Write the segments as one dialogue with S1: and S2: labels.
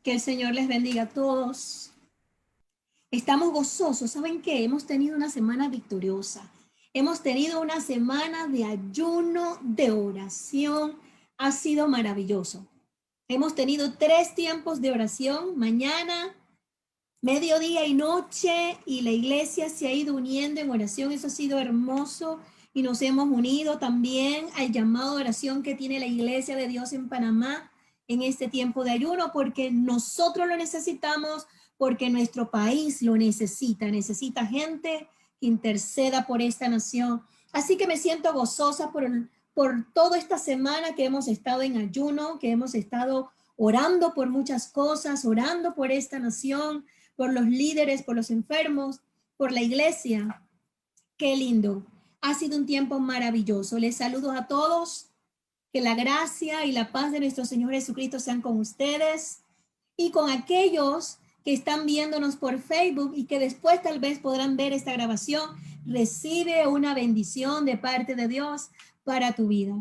S1: Que el Señor les bendiga a todos. Estamos gozosos. ¿Saben qué? Hemos tenido una semana victoriosa. Hemos tenido una semana de ayuno, de oración. Ha sido maravilloso. Hemos tenido 3 tiempos de oración, mañana, mediodía y noche, y la iglesia se ha ido uniendo en oración. Eso ha sido hermoso. Y nos hemos unido también al llamado de oración que tiene la Iglesia de Dios en Panamá en este tiempo de ayuno, porque nosotros lo necesitamos, porque nuestro país lo necesita gente que interceda por esta nación. Así que me siento gozosa por toda esta semana que hemos estado en ayuno, que hemos estado orando por muchas cosas, orando por esta nación, por los líderes, por los enfermos, por la iglesia. Qué lindo. Ha sido un tiempo maravilloso. Les saludo a todos. Que la gracia y la paz de nuestro Señor Jesucristo sean con ustedes y con aquellos que están viéndonos por Facebook y que después tal vez podrán ver esta grabación. Recibe una bendición de parte de Dios para tu vida.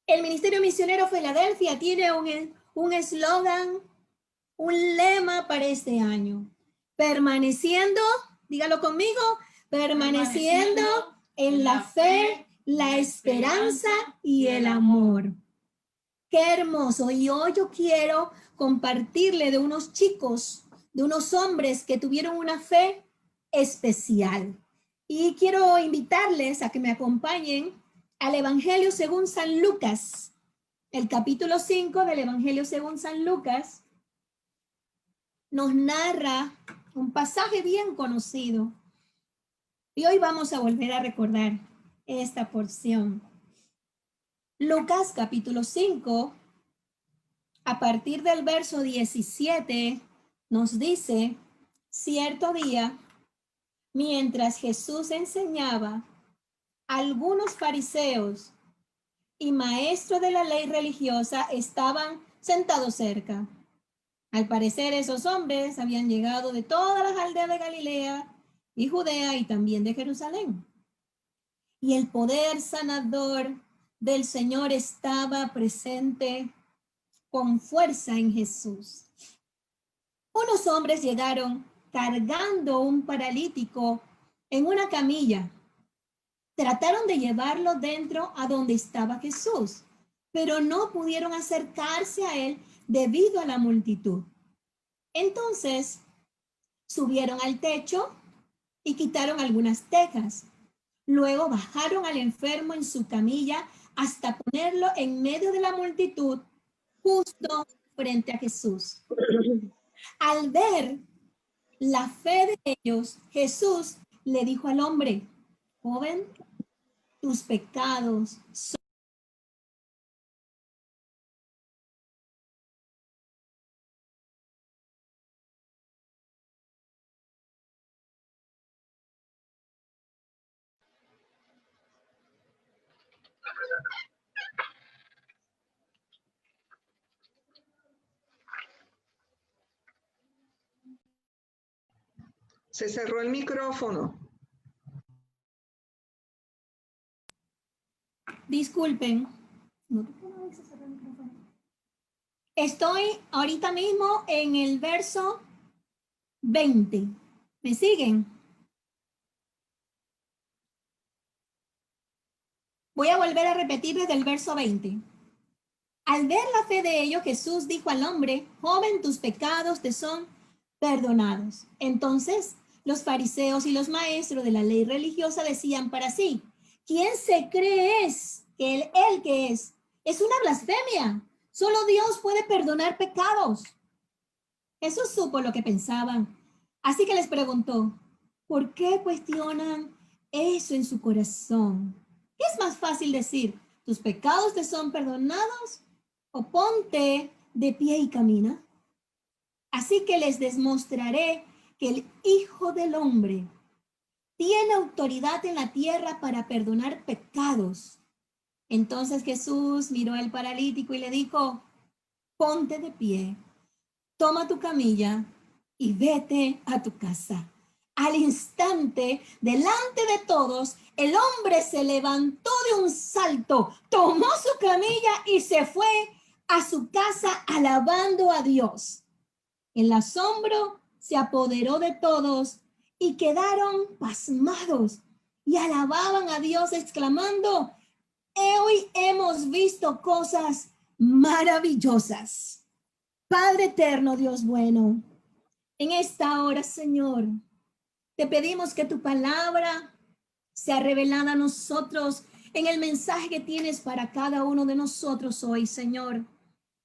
S1: El Ministerio Misionero Filadelfia tiene un eslogan, un lema para este año. Permaneciendo, dígalo conmigo, permaneciendo en la fe, la esperanza y el amor. Qué hermoso. Y hoy yo quiero compartirle de unos chicos, de unos hombres que tuvieron una fe especial. Y quiero invitarles a que me acompañen al Evangelio según San Lucas, el capítulo 5 del Evangelio según San Lucas. Nos narra un pasaje bien conocido. Y hoy vamos a volver a recordar esta porción. Lucas capítulo 5, a partir del verso 17, nos dice: cierto día, mientras Jesús enseñaba, algunos fariseos y maestros de la ley religiosa estaban sentados cerca. Al parecer, esos hombres habían llegado de todas las aldeas de Galilea y Judea y también de Jerusalén. Y el poder sanador del Señor estaba presente con fuerza en Jesús. Unos hombres llegaron cargando un paralítico en una camilla. Trataron de llevarlo dentro a donde estaba Jesús, pero no pudieron acercarse a él debido a la multitud. Entonces subieron al techo y quitaron algunas tejas. Luego bajaron al enfermo en su camilla hasta ponerlo en medio de la multitud, justo frente a Jesús. Al ver la fe de ellos, Jesús le dijo al hombre: joven, tus pecados son...
S2: Se cerró el micrófono.
S1: Disculpen. Estoy ahorita mismo en el verso 20. ¿Me siguen? Voy a volver a repetir desde el verso 20. Al ver la fe de ellos, Jesús dijo al hombre: joven, tus pecados te son perdonados. Entonces, los fariseos y los maestros de la ley religiosa decían para sí: ¿quién se cree es? Que él que es una blasfemia. Solo Dios puede perdonar pecados. Jesús supo lo que pensaban, así que les preguntó: ¿por qué cuestionan eso en su corazón? ¿Qué es más fácil decir? ¿Tus pecados te son perdonados? ¿O ponte de pie y camina? Así que les demostraré que el Hijo del Hombre tiene autoridad en la tierra para perdonar pecados. Entonces Jesús miró al paralítico y le dijo: ponte de pie, toma tu camilla y vete a tu casa. Al instante, delante de todos, el hombre se levantó de un salto, tomó su camilla y se fue a su casa alabando a Dios. El asombro se apoderó de todos y quedaron pasmados y alababan a Dios exclamando: hoy hemos visto cosas maravillosas. Padre eterno, Dios bueno, en esta hora, Señor, te pedimos que tu palabra sea revelada a nosotros en el mensaje que tienes para cada uno de nosotros hoy, Señor.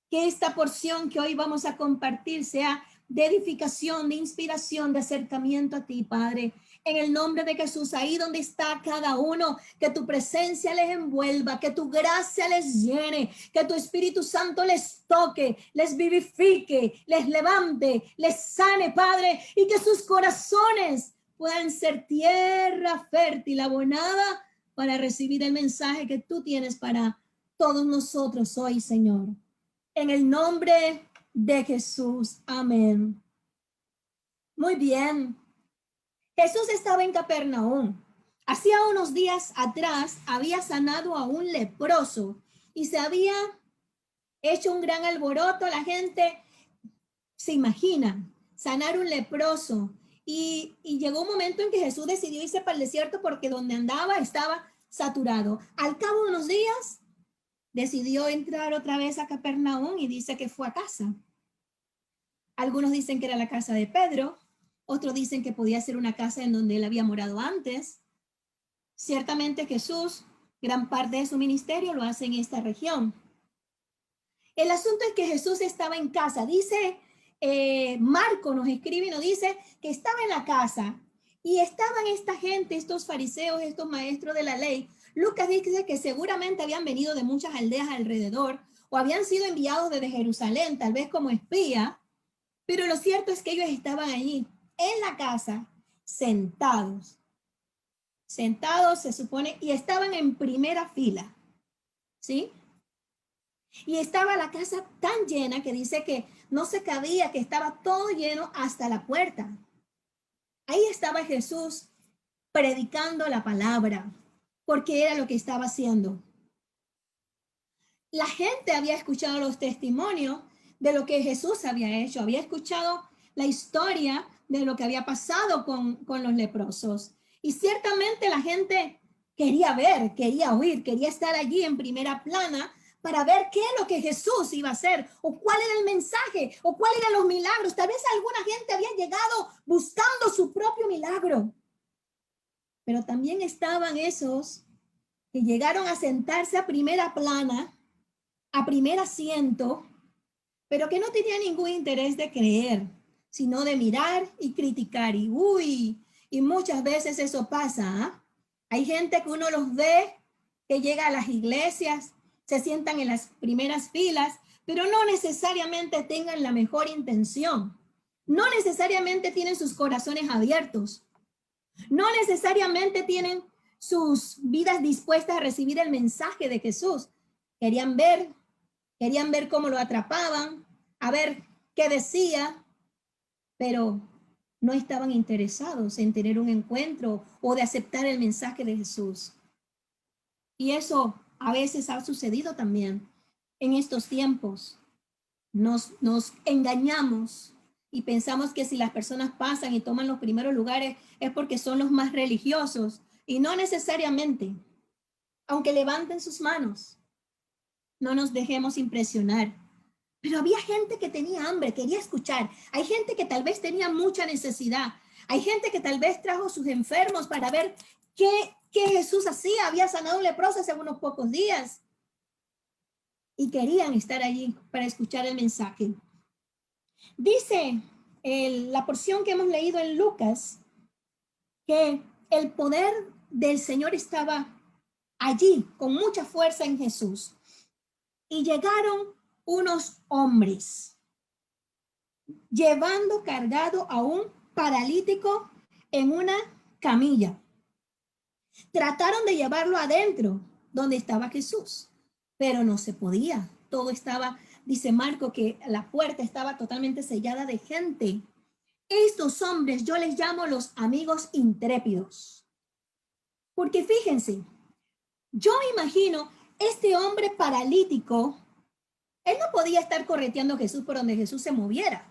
S1: Que esta porción que hoy vamos a compartir sea de edificación, de inspiración, de acercamiento a ti, Padre. En el nombre de Jesús, ahí donde está cada uno, que tu presencia les envuelva, que tu gracia les llene, que tu Espíritu Santo les toque, les vivifique, les levante, les sane, Padre, y que sus corazones puedan ser tierra fértil, abonada, para recibir el mensaje que tú tienes para todos nosotros hoy, Señor. En el nombre de Jesús. Amén. Muy bien. Jesús estaba en Capernaum. Hacía unos días atrás había sanado a un leproso y se había hecho un gran alboroto. La gente se imagina sanar un leproso. Y llegó un momento en que Jesús decidió irse para el desierto porque donde andaba estaba saturado. Al cabo de unos días, decidió entrar otra vez a Capernaum y dice que fue a casa. Algunos dicen que era la casa de Pedro, otros dicen que podía ser una casa en donde él había morado antes. Ciertamente Jesús, gran parte de su ministerio lo hace en esta región. El asunto es que Jesús estaba en casa. Dice, Marco nos escribe y nos dice que estaba en la casa y estaban esta gente, estos fariseos, estos maestros de la ley. Lucas dice que seguramente habían venido de muchas aldeas alrededor o habían sido enviados desde Jerusalén, tal vez como espía, pero lo cierto es que ellos estaban allí en la casa, sentados, se supone, y estaban en primera fila, ¿sí? Y estaba la casa tan llena que dice que no se cabía, que estaba todo lleno hasta la puerta. Ahí estaba Jesús predicando la palabra, porque era lo que estaba haciendo. La gente había escuchado los testimonios de lo que Jesús había hecho, había escuchado la historia de lo que había pasado con los leprosos. Y ciertamente la gente quería ver, quería oír, quería estar allí en primera plana para ver qué es lo que Jesús iba a hacer, o cuál era el mensaje, o cuáles eran los milagros. Tal vez alguna gente había llegado buscando su propio milagro. Pero también estaban esos que llegaron a sentarse a primera plana, a primer asiento, pero que no tenía ningún interés de creer, sino de mirar y criticar. Y muchas veces eso pasa. ¿Eh? Hay gente que uno los ve que llega a las iglesias, se sientan en las primeras filas, pero no necesariamente tengan la mejor intención. No necesariamente tienen sus corazones abiertos. No necesariamente tienen sus vidas dispuestas a recibir el mensaje de Jesús. Querían ver cómo lo atrapaban, a ver qué decía, pero no estaban interesados en tener un encuentro o de aceptar el mensaje de Jesús. Y eso a veces ha sucedido también en estos tiempos. Nos engañamos y pensamos que si las personas pasan y toman los primeros lugares es porque son los más religiosos, y no necesariamente. Aunque levanten sus manos, no nos dejemos impresionar. Pero había gente que tenía hambre, quería escuchar. Hay gente que tal vez tenía mucha necesidad. Hay gente que tal vez trajo sus enfermos para ver qué Jesús hacía. Había sanado un leproso hace unos pocos días. Y querían estar allí para escuchar el mensaje. Dice la porción que hemos leído en Lucas, que el poder del Señor estaba allí con mucha fuerza en Jesús. Y llegaron unos hombres llevando cargado a un paralítico en una camilla. Trataron de llevarlo adentro, donde estaba Jesús, pero no se podía. Todo estaba, dice Marco, que la puerta estaba totalmente sellada de gente. Estos hombres yo les llamo los amigos intrépidos. Porque fíjense, yo me imagino este hombre paralítico, él no podía estar correteando a Jesús por donde Jesús se moviera.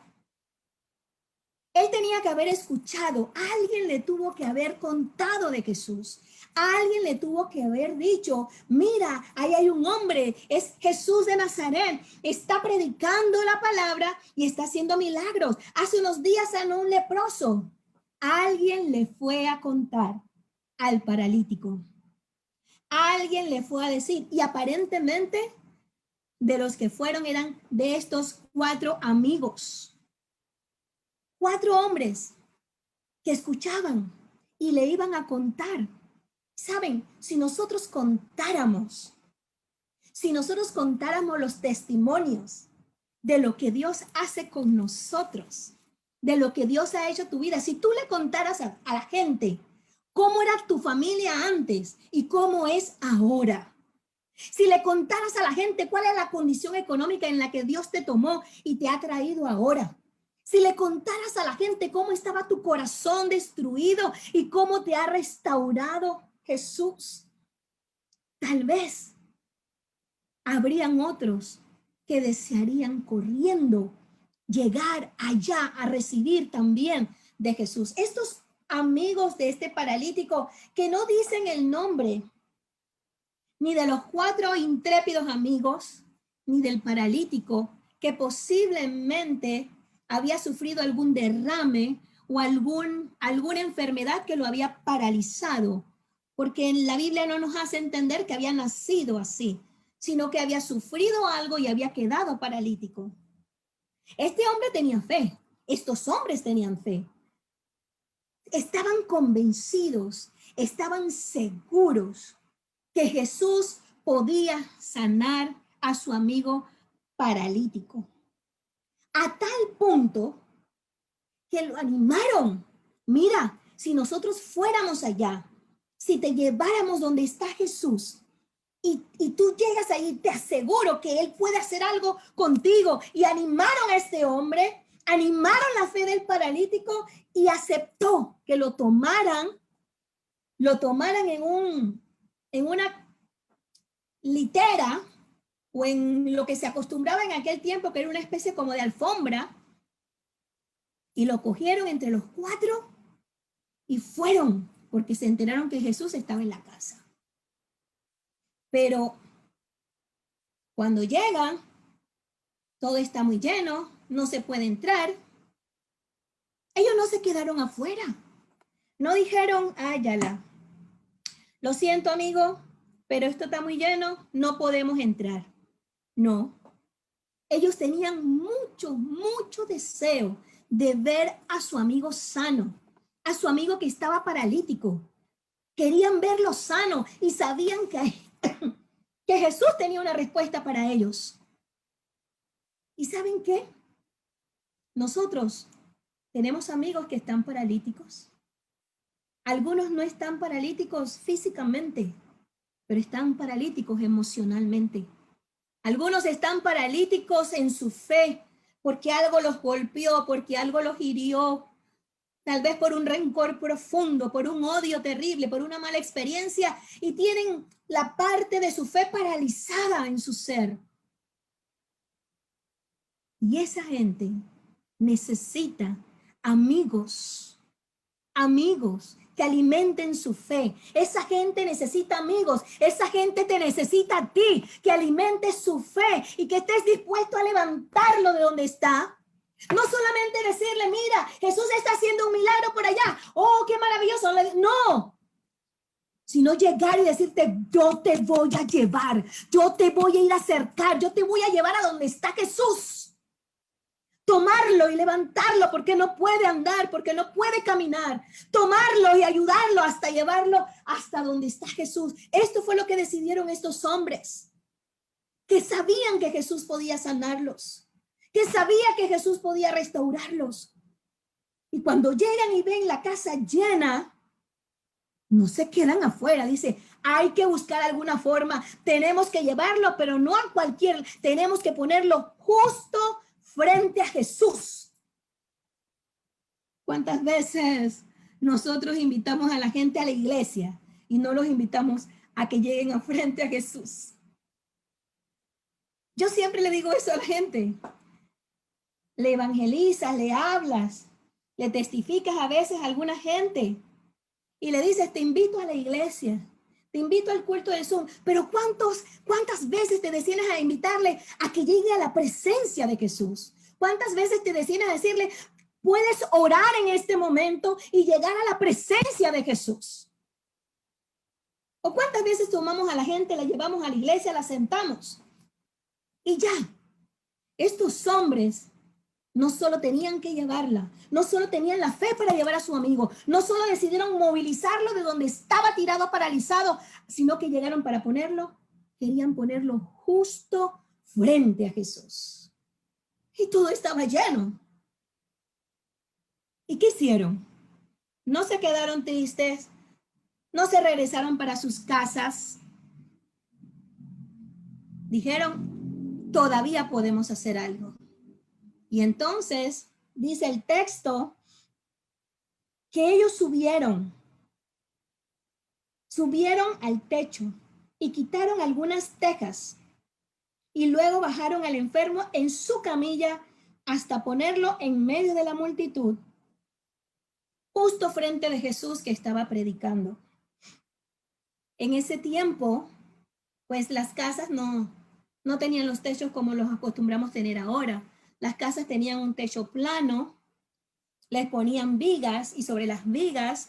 S1: Él tenía que haber escuchado, alguien le tuvo que haber contado de Jesús. Alguien le tuvo que haber dicho, mira, ahí hay un hombre, es Jesús de Nazaret, está predicando la palabra y está haciendo milagros. Hace unos días sanó un leproso. Alguien le fue a contar al paralítico. Alguien le fue a decir, y aparentemente de los que fueron eran de estos 4 amigos. 4 hombres que escuchaban y le iban a contar. Saben, si nosotros contáramos los testimonios de lo que Dios hace con nosotros, de lo que Dios ha hecho en tu vida, si tú le contaras a la gente cómo era tu familia antes y cómo es ahora, si le contaras a la gente cuál es la condición económica en la que Dios te tomó y te ha traído ahora, si le contaras a la gente cómo estaba tu corazón destruido y cómo te ha restaurado Jesús, tal vez habrían otros que desearían corriendo llegar allá a recibir también de Jesús. Estos amigos de este paralítico que no dicen el nombre ni de los 4 intrépidos amigos, ni del paralítico que posiblemente había sufrido algún derrame o alguna enfermedad que lo había paralizado, porque en la Biblia no nos hace entender que había nacido así, sino que había sufrido algo y había quedado paralítico. Este hombre tenía fe, estos hombres tenían fe, estaban convencidos, estaban seguros que Jesús podía sanar a su amigo paralítico. A tal punto que lo animaron. Mira, si nosotros fuéramos allá, si te lleváramos donde está Jesús y tú llegas ahí, te aseguro que Él puede hacer algo contigo. Y animaron a este hombre, animaron la fe del paralítico y aceptó que lo tomaran en una litera o en lo que se acostumbraba en aquel tiempo, que era una especie como de alfombra, y lo cogieron entre los 4 y fueron, porque se enteraron que Jesús estaba en la casa. Pero cuando llegan, todo está muy lleno, no se puede entrar. Ellos no se quedaron afuera. No dijeron, áyala, lo siento amigo, pero esto está muy lleno, no podemos entrar. No, ellos tenían mucho deseo de ver a su amigo sano, a su amigo que estaba paralítico. Querían verlo sano y sabían que Jesús tenía una respuesta para ellos. ¿Y saben qué? Nosotros tenemos amigos que están paralíticos. Algunos no están paralíticos físicamente, pero están paralíticos emocionalmente. Algunos están paralíticos en su fe porque algo los golpeó, porque algo los hirió, tal vez por un rencor profundo, por un odio terrible, por una mala experiencia, y tienen la parte de su fe paralizada en su ser. Y esa gente necesita amigos que alimenten su fe. Esa gente necesita amigos, esa gente te necesita a ti, que alimentes su fe y que estés dispuesto a levantarlo de donde está. No solamente decirle, mira, Jesús está haciendo un milagro por allá, oh, qué maravilloso. No, sino llegar y decirte, yo te voy a llevar, yo te voy a ir a acercar, yo te voy a llevar a donde está Jesús. Tomarlo y levantarlo porque no puede andar, porque no puede caminar. Tomarlo y ayudarlo hasta llevarlo hasta donde está Jesús. Esto fue lo que decidieron estos hombres, que sabían que Jesús podía sanarlos, que sabía que Jesús podía restaurarlos. Y cuando llegan y ven la casa llena, no se quedan afuera. Dice, hay que buscar alguna forma. Tenemos que llevarlo, pero no a cualquier. Tenemos que ponerlo justo frente a Jesús. ¿Cuántas veces nosotros invitamos a la gente a la iglesia y no los invitamos a que lleguen a frente a Jesús? Yo siempre le digo eso a la gente. Le evangelizas, le hablas Le testificas a veces a alguna gente y le dices, te invito a la iglesia, te invito al culto de Zoom, pero ¿cuántas veces te decides a invitarle a que llegue a la presencia de Jesús? ¿Cuántas veces te decides a decirle, puedes orar en este momento y llegar a la presencia de Jesús? ¿O cuántas veces tomamos a la gente, la llevamos a la iglesia, la sentamos? Y ya, estos hombres no solo tenían que llevarla, no solo tenían la fe para llevar a su amigo, no solo decidieron movilizarlo de donde estaba tirado, paralizado, sino que llegaron para querían ponerlo justo frente a Jesús. Y todo estaba lleno. ¿Y qué hicieron? No se quedaron tristes, no se regresaron para sus casas. Dijeron, todavía podemos hacer algo. Y entonces dice el texto que ellos subieron al techo y quitaron algunas tejas y luego bajaron al enfermo en su camilla hasta ponerlo en medio de la multitud, justo frente de Jesús que estaba predicando. En ese tiempo, pues las casas no tenían los techos como los acostumbramos tener ahora. Las casas tenían un techo plano, les ponían vigas y sobre las vigas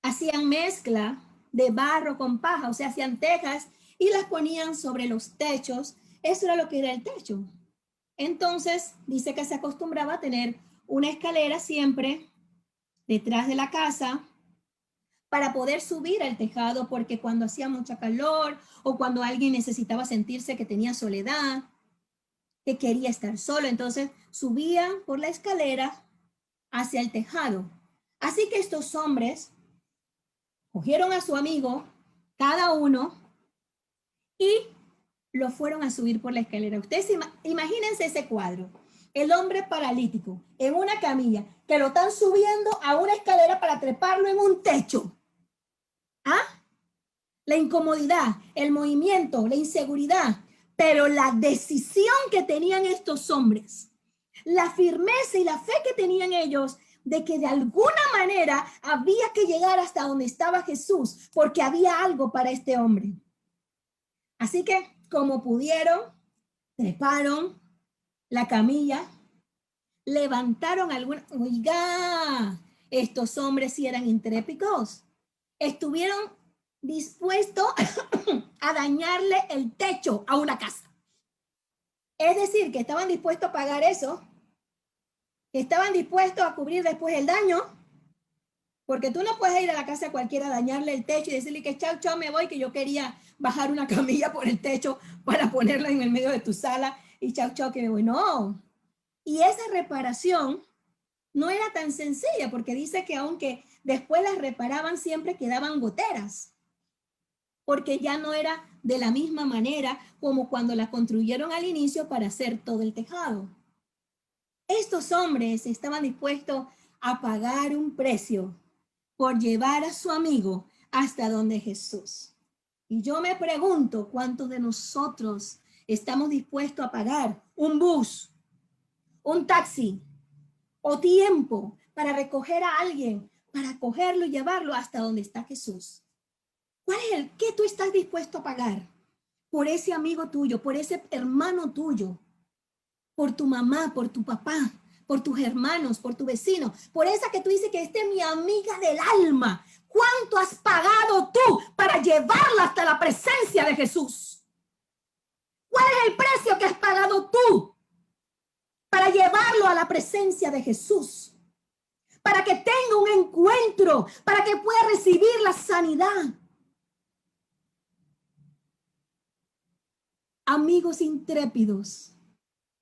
S1: hacían mezcla de barro con paja, o sea, hacían tejas y las ponían sobre los techos. Eso era lo que era el techo. Entonces, dice que se acostumbraba a tener una escalera siempre detrás de la casa para poder subir al tejado, porque cuando hacía mucha calor o cuando alguien necesitaba sentirse que tenía soledad, que quería estar solo, entonces subían por la escalera hacia el tejado. Así que estos hombres cogieron a su amigo, cada uno, y lo fueron a subir por la escalera. Ustedes imagínense ese cuadro. El hombre paralítico en una camilla, que lo están subiendo a una escalera para treparlo en un techo. ¿Ah? La incomodidad, el movimiento, la inseguridad, pero la decisión que tenían estos hombres, la firmeza y la fe que tenían ellos de que de alguna manera había que llegar hasta donde estaba Jesús, porque había algo para este hombre. Así que, como pudieron, treparon la camilla, levantaron alguna... Oiga, estos hombres sí eran intrépidos. Estuvieron dispuestos a dañarle el techo a una casa. Es decir, que estaban dispuestos a pagar eso, que estaban dispuestos a cubrir después el daño, porque tú no puedes ir a la casa de cualquiera a dañarle el techo y decirle que chao, chao, me voy, que yo quería bajar una camilla por el techo para ponerla en el medio de tu sala y chao, chao, que me voy. No. Y esa reparación no era tan sencilla, porque dice que aunque después las reparaban, siempre quedaban goteras, porque ya no era de la misma manera como cuando la construyeron al inicio para hacer todo el tejado. Estos hombres estaban dispuestos a pagar un precio por llevar a su amigo hasta donde Jesús. Y yo me pregunto, ¿cuántos de nosotros estamos dispuestos a pagar un bus, un taxi o tiempo para recoger a alguien, para cogerlo y llevarlo hasta donde está Jesús? ¿Cuál es el qué tú estás dispuesto a pagar por ese amigo tuyo, por ese hermano tuyo, por tu mamá, por tu papá, por tus hermanos, por tu vecino, por esa que tú dices que esta es mi amiga del alma? ¿Cuánto has pagado tú para llevarla hasta la presencia de Jesús? ¿Cuál es el precio que has pagado tú para llevarlo a la presencia de Jesús? Para que tenga un encuentro, para que pueda recibir la sanidad. Amigos intrépidos,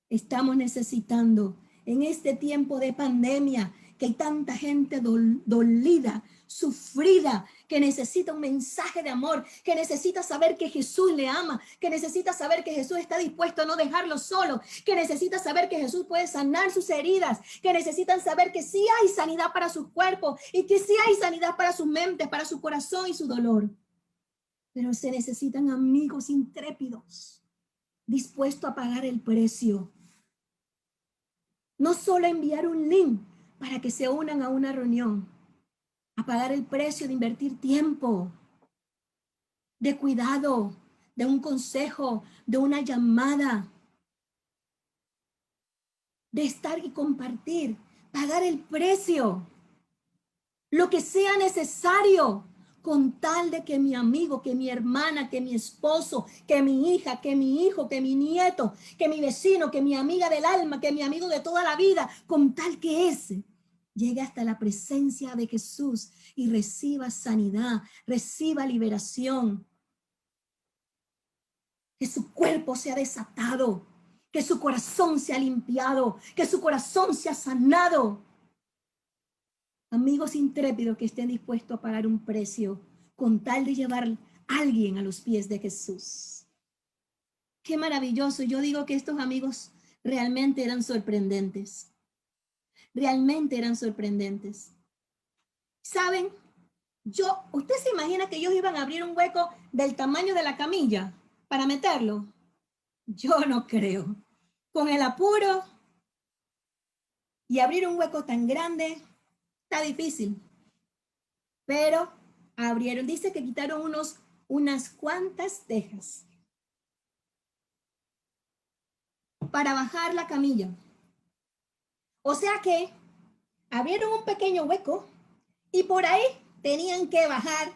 S1: estamos necesitando en este tiempo de pandemia que hay tanta gente dolida, sufrida, que necesita un mensaje de amor, que necesita saber que Jesús le ama, que necesita saber que Jesús está dispuesto a no dejarlo solo, que necesita saber que Jesús puede sanar sus heridas, que necesitan saber que sí hay sanidad para sus cuerpos y que sí hay sanidad para sus mentes, para su corazón y su dolor. Pero se necesitan amigos intrépidos, dispuestos a pagar el precio. No solo enviar un link, para que se unan a una reunión, a pagar el precio de invertir tiempo, de cuidado, de un consejo, de una llamada, de estar y compartir, pagar el precio, lo que sea necesario, con tal de que mi amigo, que mi hermana, que mi esposo, que mi hija, que mi hijo, que mi nieto, que mi vecino, que mi amiga del alma, que mi amigo de toda la vida, con tal que ese llegue hasta la presencia de Jesús y reciba sanidad, reciba liberación, que su cuerpo sea desatado, que su corazón sea limpiado, que su corazón sea sanado. Amigos intrépidos que estén dispuestos a pagar un precio con tal de llevar a alguien a los pies de Jesús. Qué maravilloso. Yo digo que estos amigos realmente eran sorprendentes. Realmente eran sorprendentes. ¿Saben? ¿Usted se imagina que ellos iban a abrir un hueco del tamaño de la camilla para meterlo? Yo no creo. Con el apuro y abrir un hueco tan grande, está difícil. Pero abrieron, dice que quitaron unas cuantas tejas para bajar la camilla. O sea que abrieron un pequeño hueco y por ahí tenían que bajar,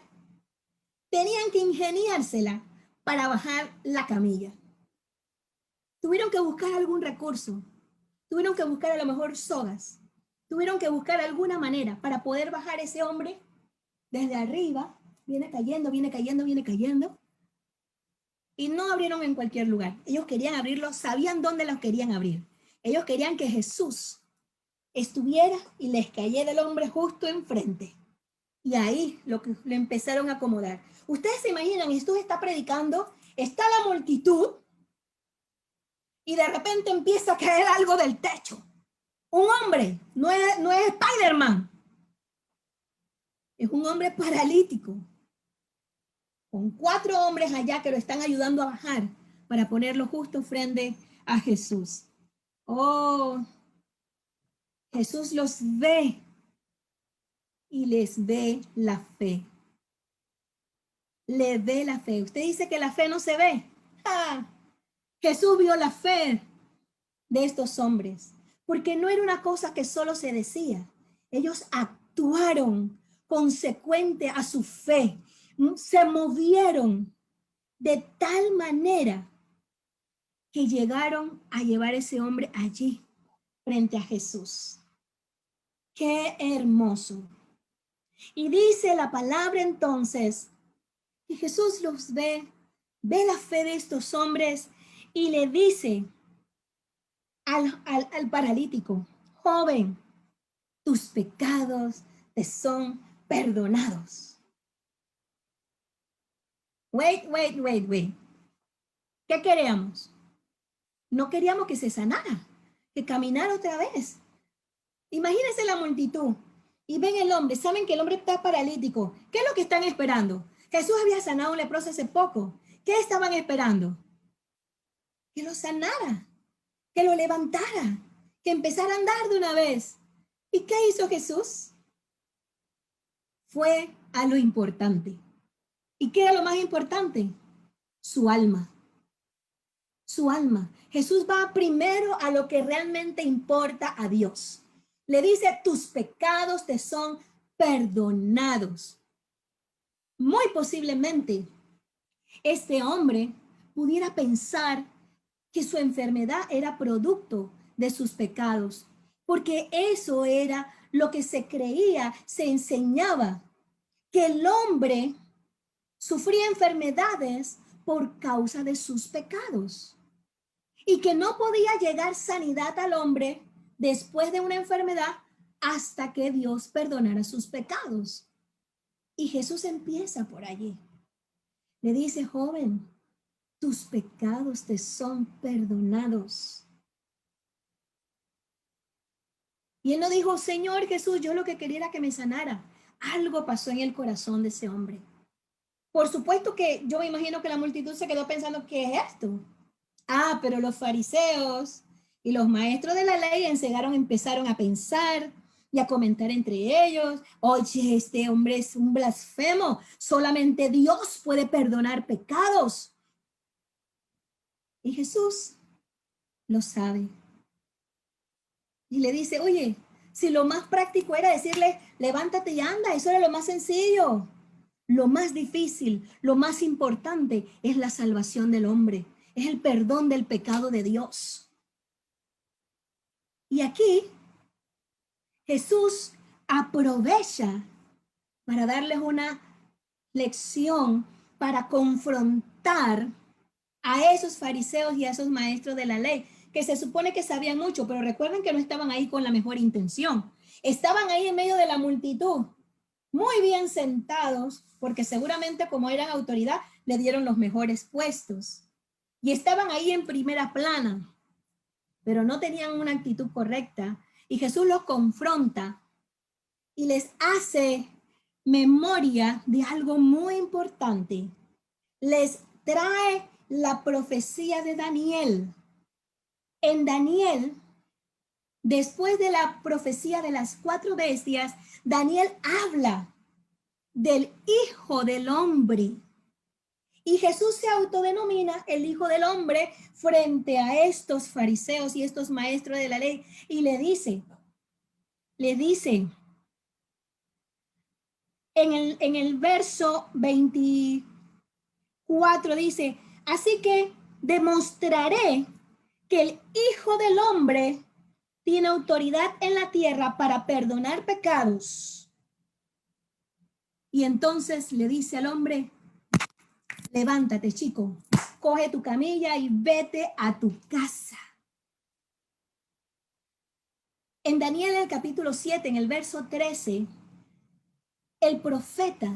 S1: tenían que ingeniársela para bajar la camilla. Tuvieron que buscar algún recurso, tuvieron que buscar a lo mejor sogas, tuvieron que buscar alguna manera para poder bajar ese hombre desde arriba. Viene cayendo, viene cayendo, viene cayendo. Y no abrieron en cualquier lugar. Ellos querían abrirlo, sabían dónde los querían abrir. Ellos querían que Jesús estuviera y les cayera el hombre justo enfrente. Y ahí lo empezaron a acomodar. Ustedes se imaginan, Jesús está predicando, está la multitud y de repente empieza a caer algo del techo. Un hombre, no es Spider-Man, es un hombre paralítico, con 4 hombres allá que lo están ayudando a bajar para ponerlo justo frente a Jesús. Oh, Jesús los ve y les ve la fe. Le ve la fe. Usted dice que la fe no se ve. ¡Ah! Jesús vio la fe de estos hombres, porque no era una cosa que solo se decía. Ellos actuaron consecuente a su fe. Se movieron de tal manera que llegaron a llevar a ese hombre allí frente a Jesús. ¡Qué hermoso! Y dice la palabra entonces que Jesús los ve la fe de estos hombres y le dice al paralítico: joven, tus pecados te son perdonados. Wait. ¿Qué queríamos? No queríamos que se sanara, que caminara otra vez. Imagínense la multitud y ven el hombre, saben que el hombre está paralítico. ¿Qué es lo que están esperando? Jesús había sanado a un leproso hace poco. ¿Qué estaban esperando? Que lo sanara, que lo levantara, que empezara a andar de una vez. ¿Y qué hizo Jesús? Fue a lo importante. ¿Y qué era lo más importante? Su alma. Su alma. Jesús va primero a lo que realmente importa a Dios. Le dice: tus pecados te son perdonados. Muy posiblemente este hombre pudiera pensar que su enfermedad era producto de sus pecados, porque eso era lo que se creía, se enseñaba, que el hombre sufría enfermedades por causa de sus pecados y que no podía llegar sanidad al hombre después de una enfermedad hasta que Dios perdonara sus pecados. Y Jesús empieza por allí. Le dice: joven, tus pecados te son perdonados. Y él no dijo: Señor Jesús, yo lo que quería era que me sanara. Algo pasó en el corazón de ese hombre. Por supuesto que yo me imagino que la multitud se quedó pensando: ¿qué es esto? Ah, pero los fariseos y los maestros de la ley empezaron a pensar y a comentar entre ellos. Oye, este hombre es un blasfemo. Solamente Dios puede perdonar pecados. Y Jesús lo sabe. Y le dice, oye, si lo más práctico era decirle, levántate y anda, eso era lo más sencillo. Lo más difícil, lo más importante es la salvación del hombre, es el perdón del pecado de Dios. Y aquí Jesús aprovecha para darles una lección, para confrontar a esos fariseos y a esos maestros de la ley, que se supone que sabían mucho, pero recuerden que no estaban ahí con la mejor intención. Estaban ahí en medio de la multitud, muy bien sentados, porque seguramente como eran autoridad, le dieron los mejores puestos. Y estaban ahí en primera plana, pero no tenían una actitud correcta. Y Jesús los confronta y les hace memoria de algo muy importante. Les trae la profecía de Daniel. En Daniel, después de la profecía de las 4 bestias, Daniel habla del Hijo del Hombre. Y Jesús se autodenomina el Hijo del Hombre frente a estos fariseos y estos maestros de la ley. Y le dice, en el verso 24 dice, así que demostraré que el Hijo del Hombre tiene autoridad en la tierra para perdonar pecados. Y entonces le dice al hombre, levántate, chico, coge tu camilla y vete a tu casa. En Daniel, el capítulo 7, en el verso 13, el profeta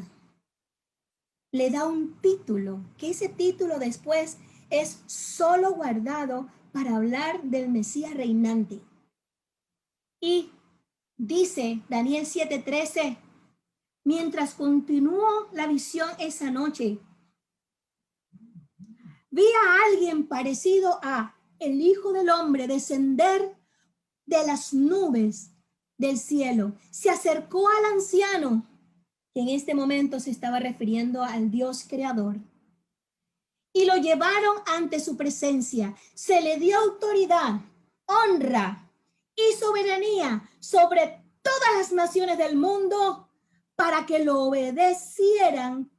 S1: le da un título, que ese título después es solo guardado para hablar del Mesías reinante. Y dice Daniel 7:13, mientras continuó la visión esa noche, vi a alguien parecido a el Hijo del Hombre descender de las nubes del cielo. Se acercó al anciano, que en este momento se estaba refiriendo al Dios creador, y lo llevaron ante su presencia. Se le dio autoridad, honra y soberanía sobre todas las naciones del mundo para que lo obedecieran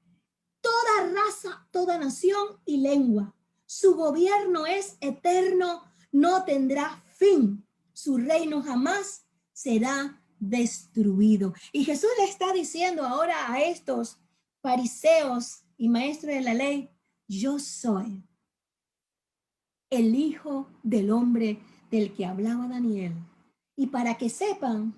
S1: toda raza, toda nación y lengua. Su gobierno es eterno, no tendrá fin. Su reino jamás será destruido. Y Jesús le está diciendo ahora a estos fariseos y maestros de la ley, yo soy el Hijo del Hombre del que hablaba Daniel. Y para que sepan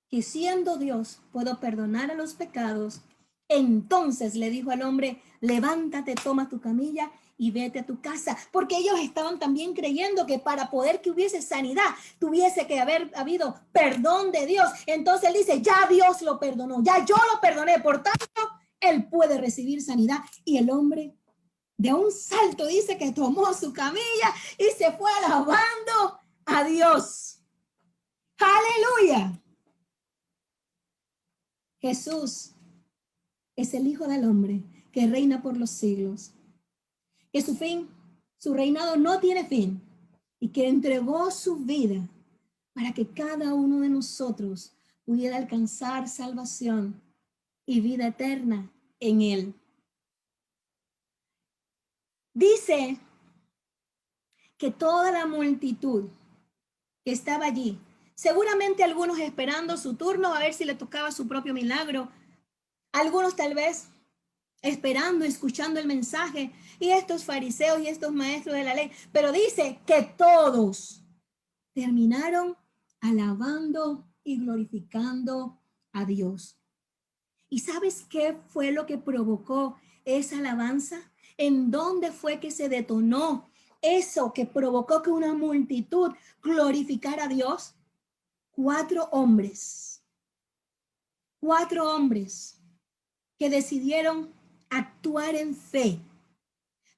S1: que siendo Dios puedo perdonar a los pecados, entonces le dijo al hombre, levántate, toma tu camilla y vete a tu casa, porque ellos estaban también creyendo que para poder que hubiese sanidad, tuviese que haber habido perdón de Dios. Entonces él dice, ya Dios lo perdonó, ya yo lo perdoné, por tanto, él puede recibir sanidad. Y el hombre de un salto dice que tomó su camilla y se fue alabando a Dios. ¡Aleluya! Jesús es el Hijo del Hombre que reina por los siglos, que su reinado no tiene fin y que entregó su vida para que cada uno de nosotros pudiera alcanzar salvación y vida eterna en él. Dice que toda la multitud que estaba allí, seguramente algunos esperando su turno a ver si le tocaba su propio milagro, algunos tal vez esperando, escuchando el mensaje, y estos fariseos y estos maestros de la ley, pero dice que todos terminaron alabando y glorificando a Dios. ¿Y sabes qué fue lo que provocó esa alabanza? ¿En dónde fue que se detonó eso que provocó que una multitud glorificara a Dios? 4 hombres que decidieron actuar en fe,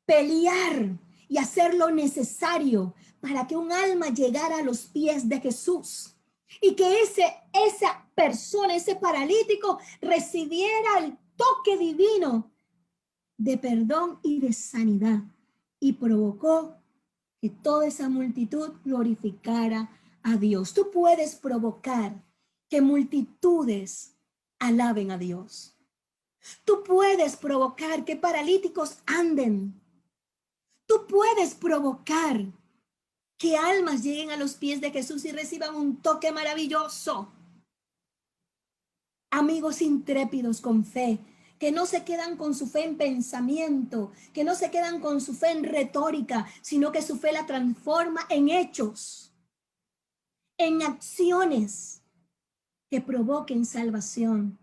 S1: pelear y hacer lo necesario para que un alma llegara a los pies de Jesús. y que esa persona, ese paralítico, recibiera el toque divino de perdón y de sanidad, y provocó que toda esa multitud glorificara a Dios. Tú puedes provocar que multitudes alaben a Dios. Tú puedes provocar que paralíticos anden. Tú puedes provocar que almas lleguen a los pies de Jesús y reciban un toque maravilloso. Amigos intrépidos con fe, que no se quedan con su fe en pensamiento, que no se quedan con su fe en retórica, sino que su fe la transforma en hechos, en acciones que provoquen salvación,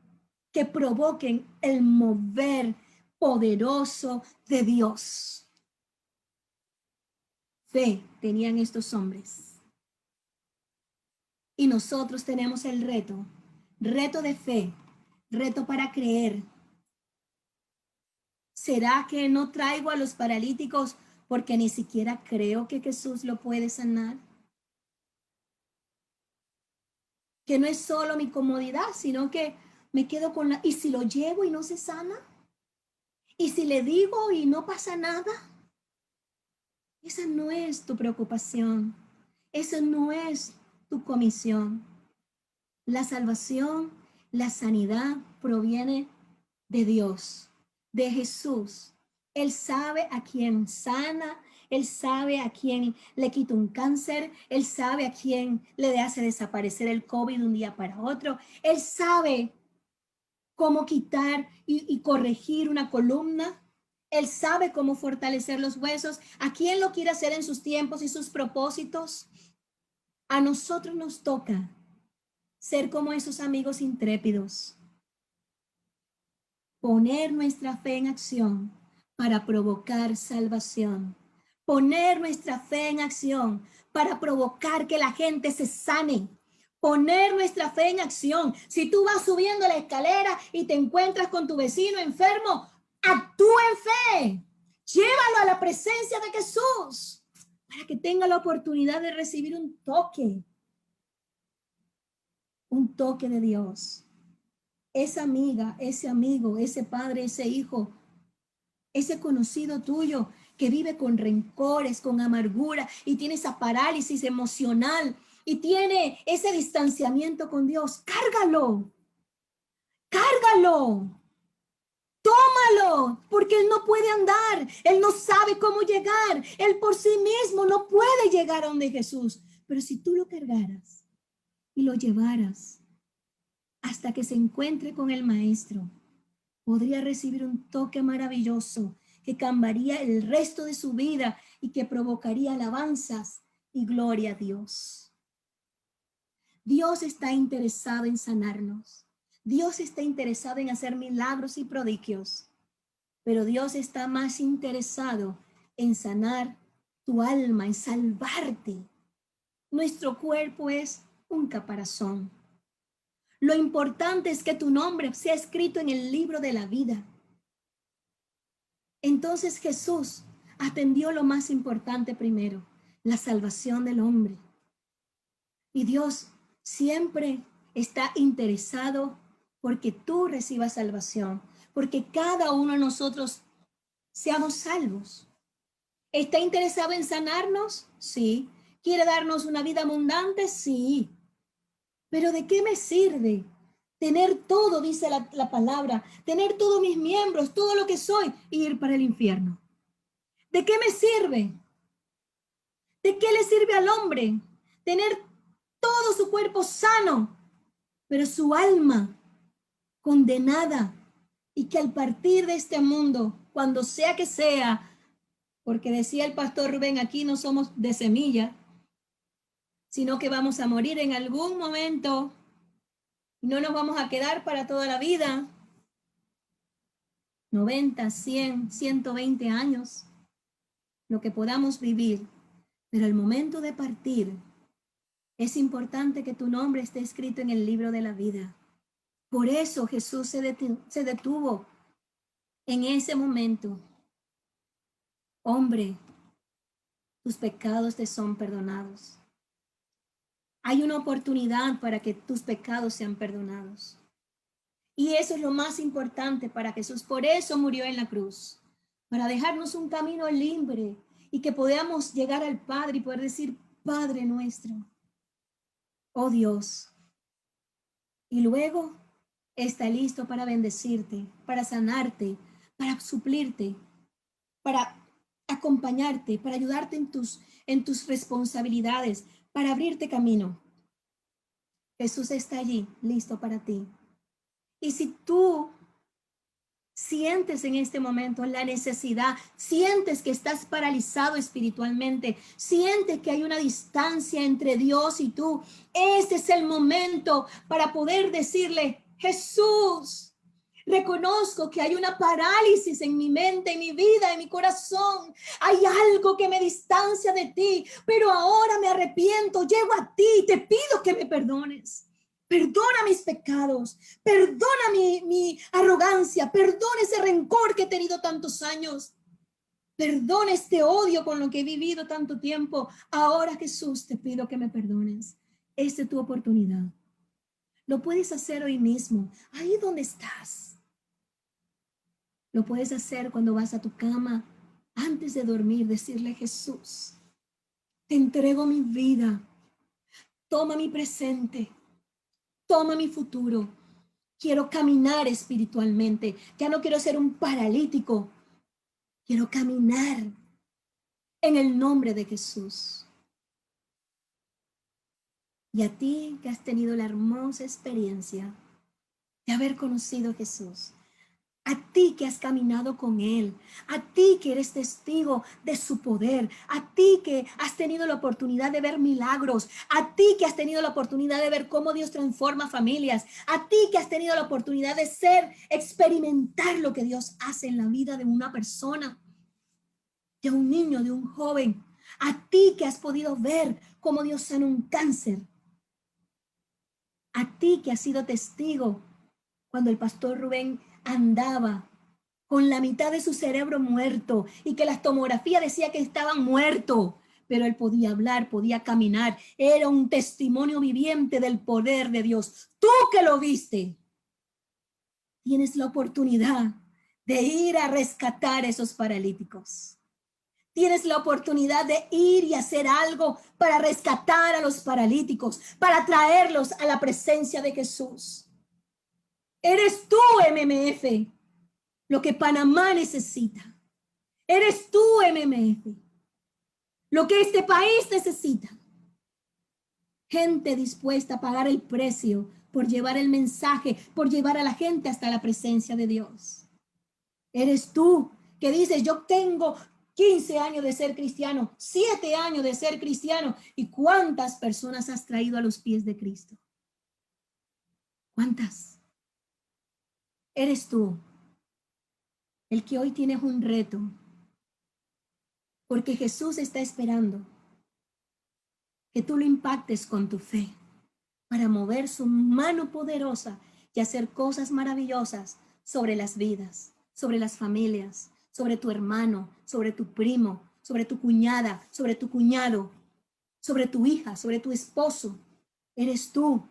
S1: que provoquen el mover poderoso de Dios. Fe tenían estos hombres. Y nosotros tenemos el reto de fe, reto para creer. ¿Será que no traigo a los paralíticos porque ni siquiera creo que Jesús lo puede sanar? Que no es solo mi comodidad, sino que me quedo con ¿y si lo llevo y no se sana? ¿Y si le digo y no pasa nada? Esa no es tu preocupación. Esa no es tu comisión. La salvación, la sanidad proviene de Dios, de Jesús. Él sabe a quién sana, Él sabe a quién le quita un cáncer, Él sabe a quién le hace desaparecer el COVID de un día para otro, Él sabe cómo quitar y corregir una columna, Él sabe cómo fortalecer los huesos, a quién lo quiere hacer en sus tiempos y sus propósitos. A nosotros nos toca ser como esos amigos intrépidos, poner nuestra fe en acción para provocar salvación, poner nuestra fe en acción para provocar que la gente se sane, poner nuestra fe en acción. Si tú vas subiendo la escalera y te encuentras con tu vecino enfermo, actúa en fe, llévalo a la presencia de Jesús para que tenga la oportunidad de recibir un toque de Dios. Esa amiga, ese amigo, ese padre, ese hijo, ese conocido tuyo que vive con rencores, con amargura y tiene esa parálisis emocional y tiene ese distanciamiento con Dios, cárgalo, cárgalo, tómalo, porque él no puede andar, él no sabe cómo llegar, él por sí mismo no puede llegar a donde Jesús. Pero si tú lo cargaras y lo llevaras hasta que se encuentre con el Maestro, podría recibir un toque maravilloso que cambiaría el resto de su vida y que provocaría alabanzas y gloria a Dios. Dios está interesado en sanarnos. Dios está interesado en hacer milagros y prodigios, pero Dios está más interesado en sanar tu alma, en salvarte. Nuestro cuerpo es un caparazón. Lo importante es que tu nombre sea escrito en el libro de la vida. Entonces Jesús atendió lo más importante primero, la salvación del hombre. Y Dios siempre está interesado porque tú recibas salvación, porque cada uno de nosotros seamos salvos. ¿Está interesado en sanarnos? Sí. ¿Quiere darnos una vida abundante? Sí. Pero ¿de qué me sirve tener todo, dice la palabra, tener todos mis miembros, todo lo que soy, y ir para el infierno? ¿De qué me sirve? ¿De qué le sirve al hombre tener todo su cuerpo sano, pero su alma condenada? Y que al partir de este mundo, cuando sea que sea, porque decía el pastor Rubén, aquí no somos de semilla, sino que vamos a morir en algún momento, no nos vamos a quedar para toda la vida, 90, 100, 120 años, lo que podamos vivir, pero el momento de partir, es importante que tu nombre esté escrito en el libro de la vida. Por eso Jesús se detuvo en ese momento. Hombre, tus pecados te son perdonados. Hay una oportunidad para que tus pecados sean perdonados. Y eso es lo más importante para Jesús. Por eso murió en la cruz, para dejarnos un camino libre y que podamos llegar al Padre y poder decir, Padre nuestro, oh Dios. Y luego está listo para bendecirte, para sanarte, para suplirte, para acompañarte, para ayudarte en tus responsabilidades, para abrirte camino. Jesús está allí, listo para ti. Y si tú sientes en este momento la necesidad, sientes que estás paralizado espiritualmente, sientes que hay una distancia entre Dios y tú, este es el momento para poder decirle, Jesús, reconozco que hay una parálisis en mi mente, en mi vida, en mi corazón. Hay algo que me distancia de ti, pero ahora me arrepiento, llego a ti y te pido que me perdones. Perdona mis pecados, perdona mi arrogancia, perdona ese rencor que he tenido tantos años. Perdona este odio con lo que he vivido tanto tiempo. Ahora, Jesús, te pido que me perdones. Esta es tu oportunidad. Lo puedes hacer hoy mismo, ahí donde estás. Lo puedes hacer cuando vas a tu cama, antes de dormir, decirle, Jesús, te entrego mi vida. Toma mi presente. Toma mi futuro. Quiero caminar espiritualmente. Ya no quiero ser un paralítico. Quiero caminar en el nombre de Jesús. Y a ti que has tenido la hermosa experiencia de haber conocido a Jesús, a ti que has caminado con Él, a ti que eres testigo de su poder, a ti que has tenido la oportunidad de ver milagros, a ti que has tenido la oportunidad de ver cómo Dios transforma familias, a ti que has tenido la oportunidad de experimentar lo que Dios hace en la vida de una persona, de un niño, de un joven, a ti que has podido ver cómo Dios sana un cáncer, a ti que has sido testigo cuando el pastor Rubén andaba con la mitad de su cerebro muerto y que la tomografía decía que estaba muerto, pero él podía hablar, podía caminar, era un testimonio viviente del poder de Dios. Tú que lo viste, tienes la oportunidad de ir a rescatar a esos paralíticos. Tienes la oportunidad de ir y hacer algo para rescatar a los paralíticos, para traerlos a la presencia de Jesús. Eres tú, MMF, lo que Panamá necesita. Eres tú, MMF, lo que este país necesita. Gente dispuesta a pagar el precio por llevar el mensaje, por llevar a la gente hasta la presencia de Dios. Eres tú que dices, yo tengo 15 años de ser cristiano, 7 años de ser cristiano. ¿Y cuántas personas has traído a los pies de Cristo? ¿Cuántas? Eres tú el que hoy tienes un reto, porque Jesús está esperando que tú lo impactes con tu fe para mover su mano poderosa y hacer cosas maravillosas sobre las vidas, sobre las familias, sobre tu hermano, sobre tu primo, sobre tu cuñada, sobre tu cuñado, sobre tu hija, sobre tu esposo. Eres tú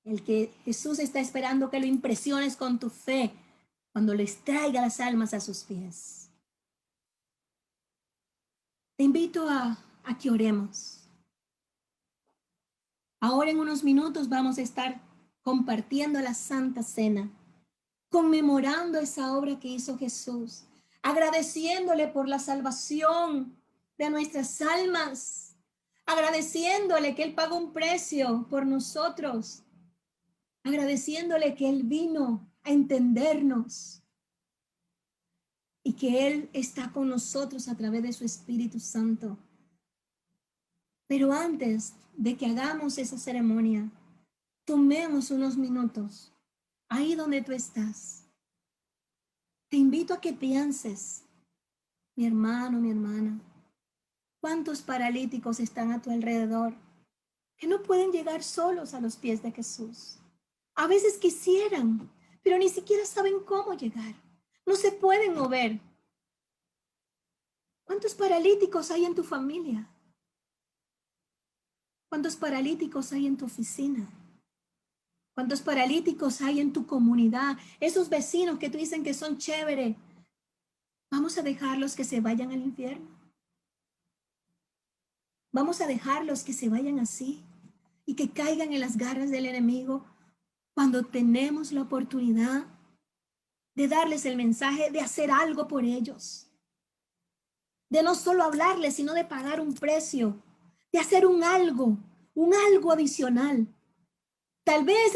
S1: el que Jesús está esperando que lo impresiones con tu fe cuando les traiga las almas a sus pies. Te invito a que oremos. Ahora en unos minutos vamos a estar compartiendo la Santa Cena, conmemorando esa obra que hizo Jesús, agradeciéndole por la salvación de nuestras almas, agradeciéndole que Él pagó un precio por nosotros, agradeciéndole que Él vino a entendernos y que Él está con nosotros a través de su Espíritu Santo. Pero antes de que hagamos esa ceremonia, tomemos unos minutos ahí donde tú estás. Te invito a que pienses, mi hermano, mi hermana, ¿cuántos paralíticos están a tu alrededor que no pueden llegar solos a los pies de Jesús? A veces quisieran, pero ni siquiera saben cómo llegar. No se pueden mover. ¿Cuántos paralíticos hay en tu familia? ¿Cuántos paralíticos hay en tu oficina? ¿Cuántos paralíticos hay en tu comunidad? Esos vecinos que tú dicen que son chévere. ¿Vamos a dejarlos que se vayan al infierno? ¿Vamos a dejarlos que se vayan así y que caigan en las garras del enemigo cuando tenemos la oportunidad de darles el mensaje, de hacer algo por ellos? De no solo hablarles, sino de pagar un precio, de hacer un algo adicional. Tal vez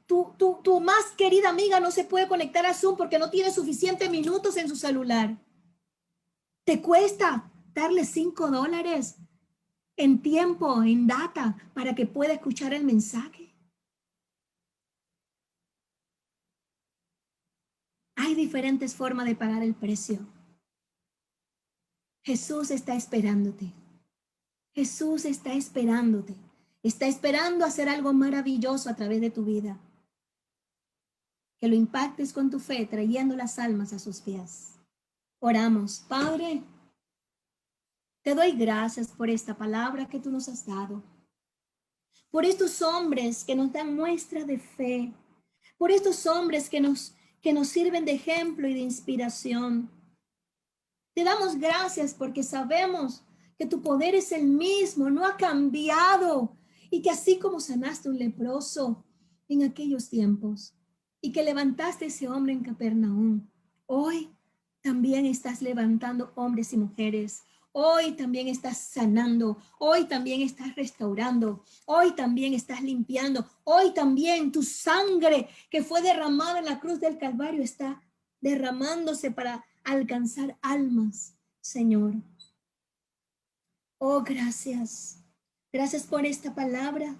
S1: tu más querida amiga no se puede conectar a Zoom porque no tiene suficientes minutos en su celular. ¿Te cuesta darle $5 en tiempo, en data, para que pueda escuchar el mensaje? Hay diferentes formas de pagar el precio. Jesús está esperándote. Jesús está esperándote. Está esperando hacer algo maravilloso a través de tu vida. Que lo impactes con tu fe, trayendo las almas a sus pies. Oramos. Padre, te doy gracias por esta palabra que tú nos has dado. Por estos hombres que nos dan muestra de fe. Por estos hombres que nos sirven de ejemplo y de inspiración. Te damos gracias porque sabemos que tu poder es el mismo, no ha cambiado. Y que así como sanaste un leproso en aquellos tiempos y que levantaste ese hombre en Capernaum, hoy también estás levantando hombres y mujeres. Hoy también estás sanando, hoy también estás restaurando, hoy también estás limpiando, hoy también tu sangre que fue derramada en la cruz del Calvario está derramándose para alcanzar almas, Señor. Oh, gracias. Gracias por esta palabra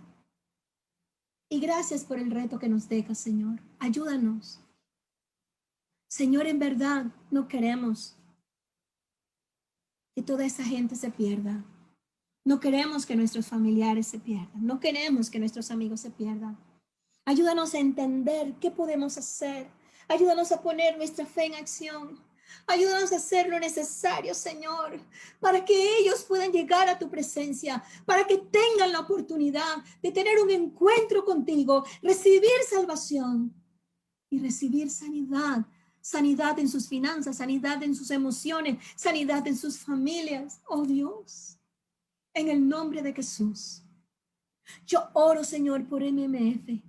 S1: y gracias por el reto que nos deja, Señor. Ayúdanos. Señor, en verdad no queremos que toda esa gente se pierda. No queremos que nuestros familiares se pierdan. No queremos que nuestros amigos se pierdan. Ayúdanos a entender qué podemos hacer. Ayúdanos a poner nuestra fe en acción. Ayúdanos a hacer lo necesario, Señor, para que ellos puedan llegar a tu presencia, para que tengan la oportunidad de tener un encuentro contigo, recibir salvación y recibir sanidad. Sanidad en sus finanzas, sanidad en sus emociones, sanidad en sus familias. Oh Dios, en el nombre de Jesús. Yo oro, Señor, por MMF.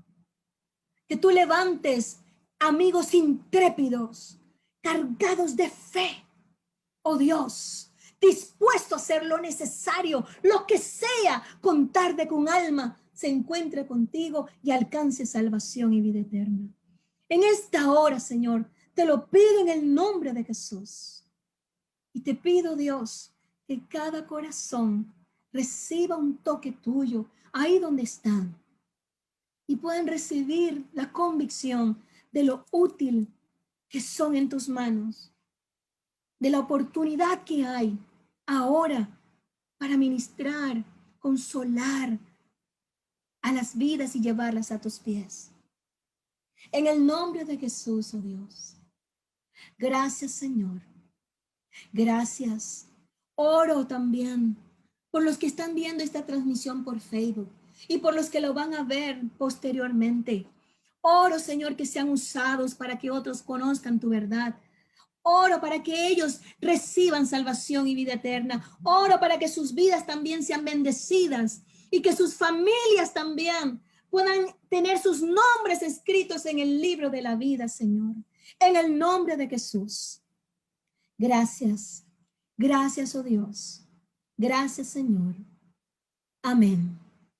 S1: Que tú levantes amigos intrépidos, cargados de fe, oh Dios, dispuesto a hacer lo necesario, lo que sea, con tarde con alma, se encuentre contigo y alcance salvación y vida eterna. En esta hora, Señor, te lo pido en el nombre de Jesús. Y te pido, Dios, que cada corazón reciba un toque tuyo ahí donde están y puedan recibir la convicción de lo útil que son en tus manos, de la oportunidad que hay ahora para ministrar, consolar a las vidas y llevarlas a tus pies. En el nombre de Jesús, oh Dios. Gracias, Señor. Gracias. Oro también por los que están viendo esta transmisión por Facebook y por los que lo van a ver posteriormente. Oro, Señor, que sean usados para que otros conozcan tu verdad. Oro para que ellos reciban salvación y vida eterna. Oro para que sus vidas también sean bendecidas y que sus familias también puedan tener sus nombres escritos en el libro de la vida, Señor. En el nombre de Jesús. Gracias. Gracias, oh Dios. Gracias, Señor. Amén.